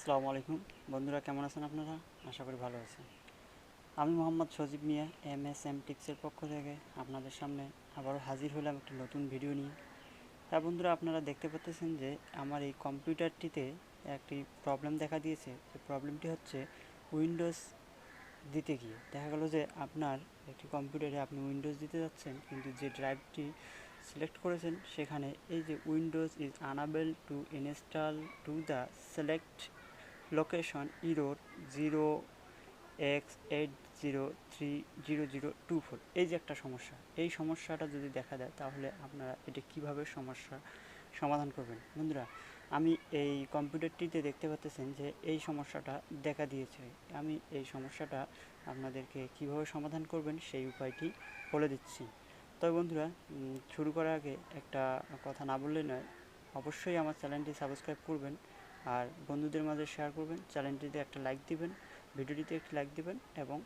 আসসালামু আলাইকুম বন্ধুরা, কেমন আছেন আপনারা? আশা করি ভালো আছেন। আমি মোহাম্মদ সজীব মিয়া MSM টিক্সের পক্ষ থেকে আপনাদের সামনে আবারও হাজির হলাম একটি নতুন ভিডিও নিয়ে। হ্যাঁ বন্ধুরা, আপনারা দেখতে পাচ্ছেন যে আমার এই কম্পিউটারটিতে একটি প্রবলেম দেখা দিয়েছে। এই প্রবলেমটি হচ্ছে উইন্ডোজ দিতে গিয়ে দেখা গেল যে আপনার একটি কম্পিউটারে আপনি উইন্ডোজ দিতে যাচ্ছেন, কিন্তু যে ড্রাইভটি সিলেক্ট করেছেন সেখানে এই যে Windows is unable to install to the select location error 0x803024, এই যে একটা সমস্যা, এই সমস্যাটা যদি দেখা দেয় তাহলে আপনারা এটা কিভাবে সমস্যা সমাধান করবেন। বন্ধুরা, আমি এই কম্পিউটারটিতে দেখতে পাচ্ছেন যে এই সমস্যাটা দেখা দিয়েছে। আমি এই সমস্যাটা আপনাদেরকে কিভাবে সমাধান করবেন সেই উপায়টি বলে দিচ্ছি। তবে বন্ধুরা, শুরু করার আগে একটা কথা না বললে নয়, অবশ্যই আমার চ্যানেলটি সাবস্ক্রাইব করবেন আর বন্ধুদের মাঝে শেয়ার করবেন। চ্যানেলটিতে একটা লাইক দিবেন, ভিডিওটিতে একটি লাইক দিবেন এবং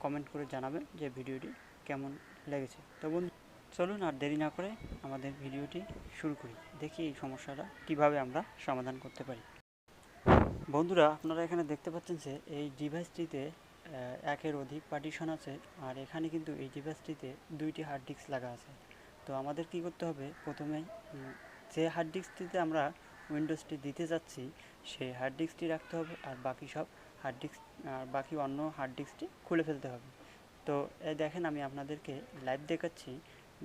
কমেন্ট করে জানাবেন যে ভিডিওটি কেমন লেগেছে। তো বন্ধু, চলুন আর দেরি না করে আমাদের ভিডিওটি শুরু করি। দেখি এই সমস্যাটা কিভাবে আমরা সমাধান করতে পারি। বন্ধুরা, আপনারা এখানে দেখতে পাচ্ছেন যে এই ডিভাইসটিতে একের অধিক পার্টিশন আছে, আর এখানে কিন্তু এই ডিভাইসটিতে দুইটি হার্ড ডিস্ক লাগা আছে। তো আমাদের কি করতে হবে, প্রথমে যে হার্ড ডিস্কটিতে আমরা উইন্ডোজটি দিতে যাচ্ছি সেই হার্ড ডিস্কটি রাখতে হবে, আর বাকি সব হার্ড ডিস্ক আর বাকি অন্য হার্ড ডিস্কটি খুলে ফেলতে হবে। তো এই দেখেন, আমি আপনাদেরকে লাইভ দেখাচ্ছি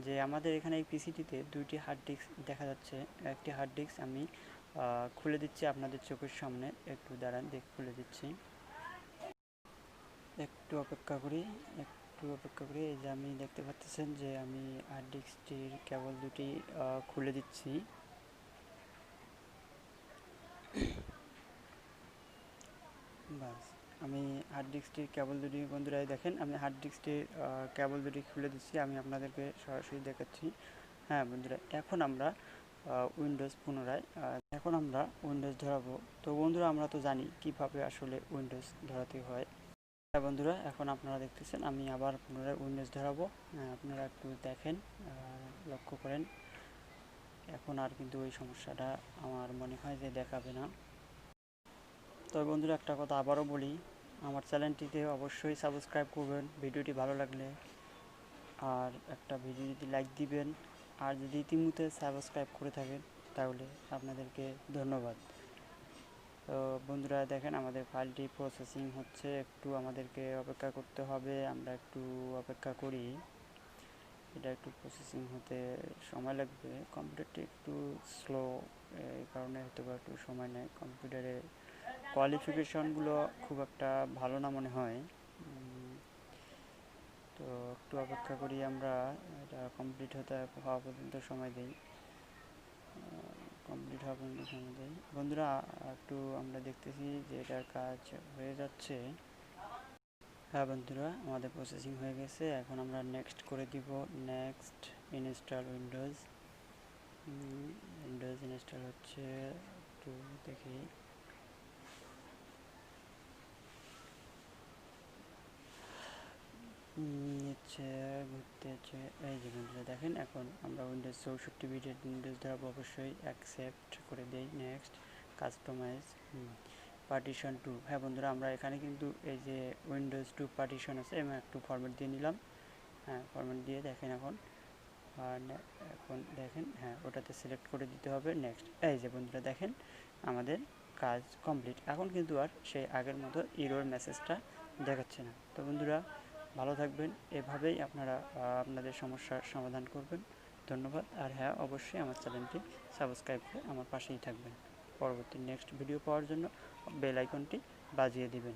যে আমাদের এখানে এই পিসিটিতে দুইটি হার্ড ডিস্ক দেখা যাচ্ছে। একটি হার্ড ডিস্ক আমি খুলে দিচ্ছি আপনাদের চোখের সামনে। একটু দাঁড়ান, খুলে দিচ্ছি। একটু অপেক্ষা করি, এই যে আমি দেখতে পাচ্ছেন যে আমি হার্ড ডিস্কটির কেবল দুটি খুলে দিচ্ছি। বাস, আমি হার্ড ডিস্কটির কেবল দুটি, বন্ধুরাই দেখেন আমি হার্ড ডিস্কটির কেবল দুটি খুলে দিচ্ছি। আমি আপনাদেরকে সরাসরি দেখাচ্ছি। হ্যাঁ বন্ধুরা, এখন আমরা উইন্ডোজ পুনরায় ধরাবো। তো বন্ধুরা, আমরা তো জানি কিভাবে আসলে উইন্ডোজ ধরাতে হয়। হ্যাঁ বন্ধুরা, এখন আপনারা দেখতেছেন আমি আবার পুনরায় উইন্ডোজ ধরাবো। আপনারা একটু দেখেন, লক্ষ্য করেন। এখন আর কিন্তু ওই সমস্যাটা আমার মনে হয় যে দেখাবে না। তবে বন্ধুরা, একটা কথা আবারও বলি, আমার চ্যানেলটিতে অবশ্যই সাবস্ক্রাইব করবেন ভিডিওটি ভালো লাগলে, আর একটা ভিডিও যদি লাইক দিবেন, আর যদি ইতিমধ্যে সাবস্ক্রাইব করে থাকেন তাহলে আপনাদেরকে ধন্যবাদ। তো বন্ধুরা দেখেন, আমাদের ফাইলটি প্রসেসিং হচ্ছে, একটু আমাদেরকে অপেক্ষা করতে হবে। আমরা একটু অপেক্ষা করি, এটা একটু প্রসেসিং হতে সময় লাগবে। কম্পিউটারটি একটু স্লো, এই কারণে হয়তো বা একটু সময় নেয়। কম্পিউটারের কোয়ালিফিকেশনগুলো খুব একটা ভালো না মনে হয়। তো একটু অপেক্ষা করি, আমরা এটা কমপ্লিট হওয়া পর্যন্ত সময় দিই। বন্ধুরা, একটু আমরা দেখতেছি যে এটার কাজ হয়ে যাচ্ছে। হ্যাঁ বন্ধুরা, আমাদের প্রসেসিং হয়ে গেছে। এখন আমরা নেক্সট করে দিব। নেক্সট ইনস্টল উইন্ডোজ ইনস্টল হচ্ছে, একটু দেখি। নিচ্ছে, ঘুরতেছে। এই যে বন্ধুরা দেখেন, এখন আমরা উইন্ডোজ 64 বিটের উইন্ডোজ ধরাবো। অবশ্যই অ্যাকসেপ্ট করে দেই। Next, customize partition 2। হ্যাঁ বন্ধুরা, আমরা এখানে কিন্তু এই যে উইন্ডোজ 2 পার্টিশন আছে, আমি একটু ফরম্যাট দিয়ে নিলাম। হ্যাঁ, ফরম্যাট দিয়ে দেখেন এখন দেখেন, হ্যাঁ ওটাতে সিলেক্ট করে দিতে হবে। নেক্সট, এই যে বন্ধুরা দেখেন, আমাদের কাজ কমপ্লিট। এখন কিন্তু আর সেই আগের মতো এরর মেসেজটা দেখাচ্ছে না। তো বন্ধুরা, ভালো থাকবেন, এভাবেই আপনারা আপনাদের সমস্যার সমাধান করবেন। ধন্যবাদ। আর হ্যাঁ, অবশ্যই আমার চ্যানেলটি সাবস্ক্রাইব করে আমার পাশেই থাকবেন। পরবর্তী নেক্সট ভিডিও পাওয়ার জন্য বেল আইকনটি বাজিয়ে দিবেন।